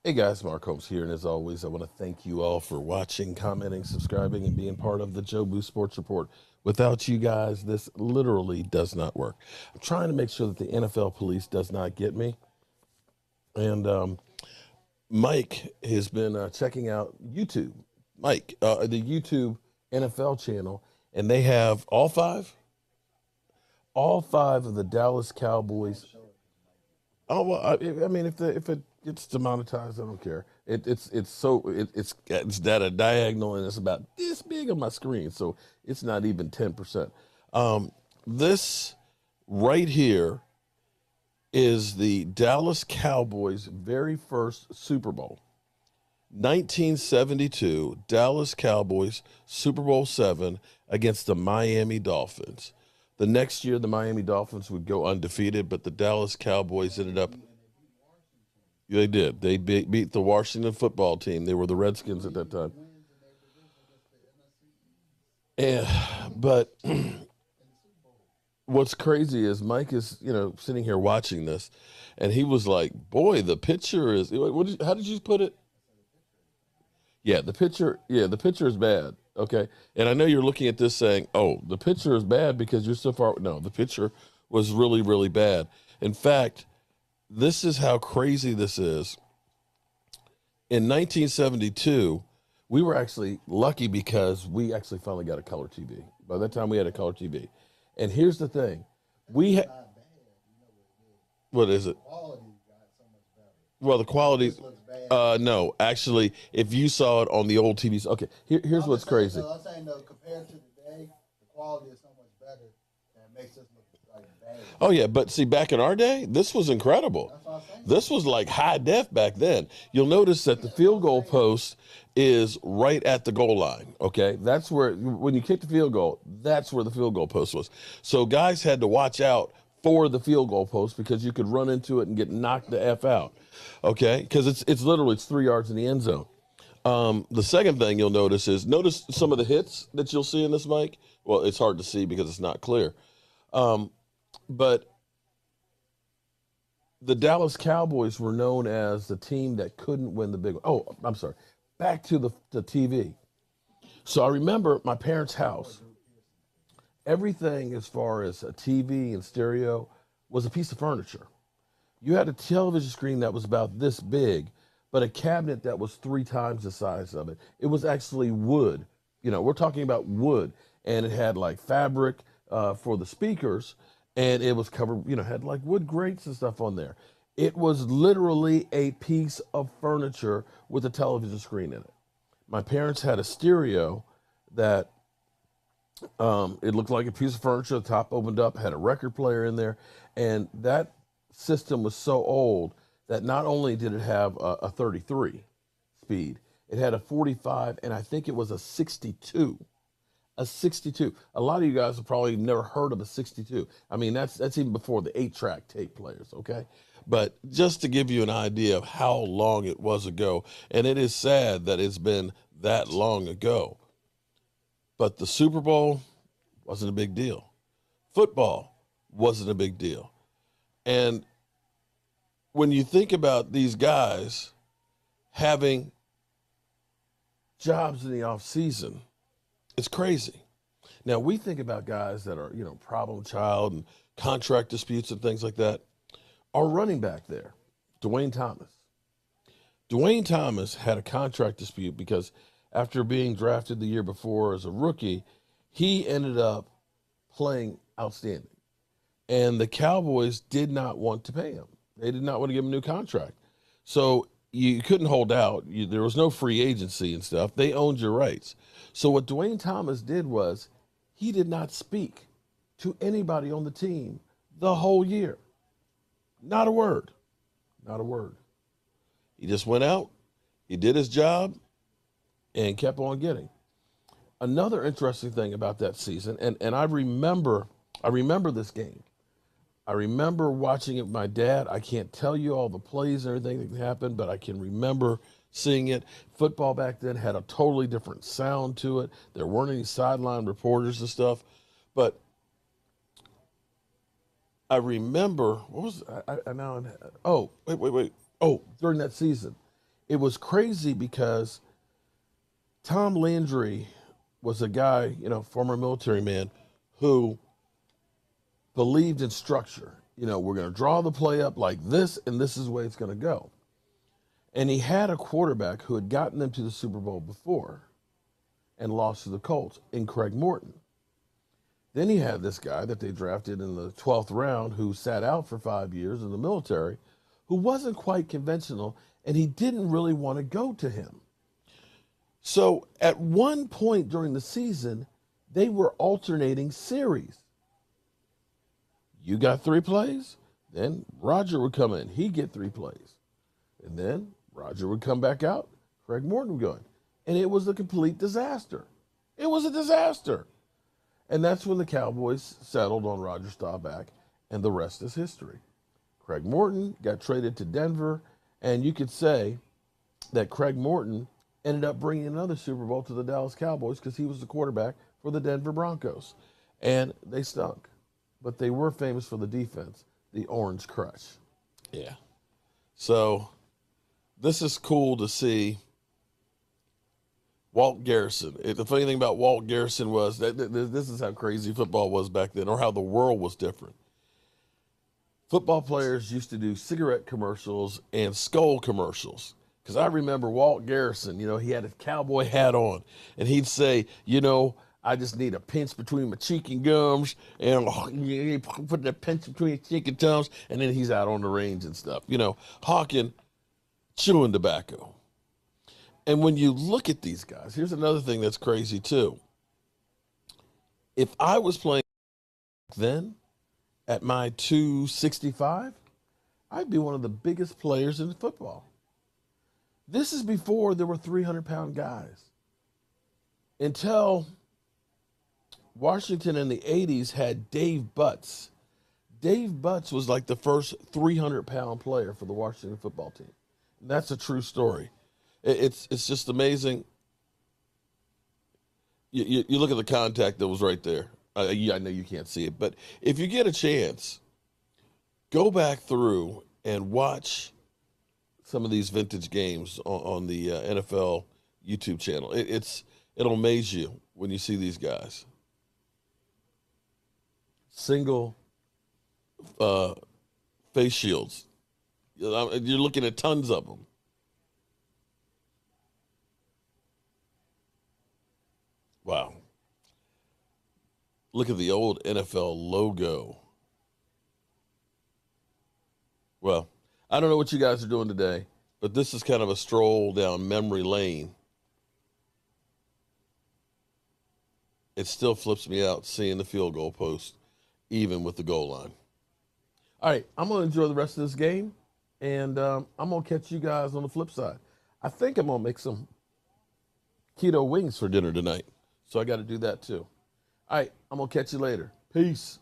Hey guys, Mark Holmes here, and as always, I want to thank you all for watching, commenting, subscribing, and being part of the Joe Boo Sports Report. Without you guys, this literally does not work. I'm trying to make sure that the NFL police does not get me. And Mike has been checking out YouTube. Mike, the YouTube NFL channel, and they have all five of the Dallas Cowboys. Oh well, I mean, if it gets demonetized, I don't care. It's that a diagonal and it's about this big on my screen, so it's not even 10%. This right here is the Dallas Cowboys' very first Super Bowl, 1972. Dallas Cowboys Super Bowl VII against the Miami Dolphins. The next year, the Miami Dolphins would go undefeated, but the Dallas Cowboys ended up. They did. They beat the Washington football team. They were the Redskins at that time. And but what's crazy is Mike is sitting here watching this, and he was like, "Boy, the picture is. How did you put it? Yeah, the picture. Yeah, the picture is bad. Okay, and I know you're looking at this saying, "Oh, the picture is bad because you're so far." No, the picture was really, really bad. In fact, this is how crazy this is. In 1972, we were actually lucky because we actually finally got a color TV. By that time, we had a color TV. And here's the thing: we ha- what is it? Well, the quality. No, actually, if you saw it on the old TVs, okay. Here's what's crazy. I'm saying though, compared to today, the quality is so much better that it makes us look like bad. Oh yeah, but see, back in our day, this was incredible. That's what I'm saying. This was like high def back then. You'll notice that the field goal post is right at the goal line. Okay, that's where when you kick the field goal, that's where the field goal post was. So guys had to watch out for the field goal post because you could run into it and get knocked the f out. Okay, because it's literally it's 3 yards in the end zone. The second thing you'll notice some of the hits that you'll see in this mic. Well, it's hard to see because it's not clear. But the Dallas Cowboys were known as the team that couldn't win the big one. Oh, I'm sorry. Back to the TV. So I remember my parents' house. Everything as far as a TV and stereo was a piece of furniture. You had a television screen that was about this big, but a cabinet that was 3 times the size of it. It was actually wood. We're talking about wood, and it had like fabric for the speakers, and it was covered. Had like wood grates and stuff on there. It was literally a piece of furniture with a television screen in it. My parents had a stereo that it looked like a piece of furniture. The top opened up, had a record player in there, and that system was so old that not only did it have a 33 speed, it had a 45, and I think it was a 62. A 62. A lot of you guys have probably never heard of a 62. I mean, that's even before the 8-track tape players, okay? But just to give you an idea of how long it was ago, and it is sad that it's been that long ago. But the Super Bowl wasn't a big deal. Football wasn't a big deal. And when you think about these guys having jobs in the off season, it's crazy. Now we think about guys that are, problem child and contract disputes and things like that. Our running back there, Dwayne Thomas. Dwayne Thomas had a contract dispute because after being drafted the year before as a rookie, he ended up playing outstanding. And the Cowboys did not want to pay him. They did not want to give him a new contract. So you couldn't hold out. There was no free agency and stuff. They owned your rights. So what Dwayne Thomas did was he did not speak to anybody on the team the whole year. Not a word. Not a word. He just went out, he did his job, and kept on getting. Another interesting thing about that season, and I remember this game. I remember watching it with my dad. I can't tell you all the plays and everything that happened, but I can remember seeing it. Football back then had a totally different sound to it. There weren't any sideline reporters and stuff. But I remember, what was I now? Oh, wait. Oh, during that season, It was crazy because Tom Landry was a guy, former military man, who believed in structure. We're going to draw the play up like this, and this is the way it's going to go. And he had a quarterback who had gotten them to the Super Bowl before and lost to the Colts in Craig Morton. Then he had this guy that they drafted in the 12th round who sat out for 5 years in the military, who wasn't quite conventional, and he didn't really want to go to him. So at one point during the season, they were alternating series. You got 3 plays, then Roger would come in. He'd get 3 plays. And then Roger would come back out, Craig Morton would go in. And it was a complete disaster. It was a disaster. And that's when the Cowboys settled on Roger Staubach, and the rest is history. Craig Morton got traded to Denver, and you could say that Craig Morton ended up bringing another Super Bowl to the Dallas Cowboys because he was the quarterback for the Denver Broncos. And they stunk. But they were famous for the defense, the Orange Crush. Yeah. So this is cool to see. Walt Garrison. The funny thing about Walt Garrison was that this is how crazy football was back then, or how the world was different. Football players used to do cigarette commercials and skull commercials. Because I remember Walt Garrison, he had a cowboy hat on, and he'd say, I just need a pinch between my cheek and gums, and put that pinch between your cheek and gums, and then he's out on the range and stuff, hawking, chewing tobacco. And when you look at these guys, here's another thing that's crazy too. If I was playing then at my 265, I'd be one of the biggest players in football. This is before there were 300-pound guys. Until Washington in the 80s had Dave Butts. Dave Butts was like the first 300-pound player for the Washington football team. And that's a true story. It's just amazing. You look at the contact that was right there. I know you can't see it, but if you get a chance, go back through and watch some of these vintage games on the NFL YouTube channel. It'll amaze you when you see these guys. Single face shields. You're looking at tons of them. Wow. Look at the old NFL logo. Well, I don't know what you guys are doing today, but this is kind of a stroll down memory lane. It still flips me out seeing the field goal post, even with the goal line. All right, I'm going to enjoy the rest of this game, and I'm going to catch you guys on the flip side. I think I'm going to make some keto wings for dinner tonight. So I got to do that too. All right, I'm going to catch you later. Peace.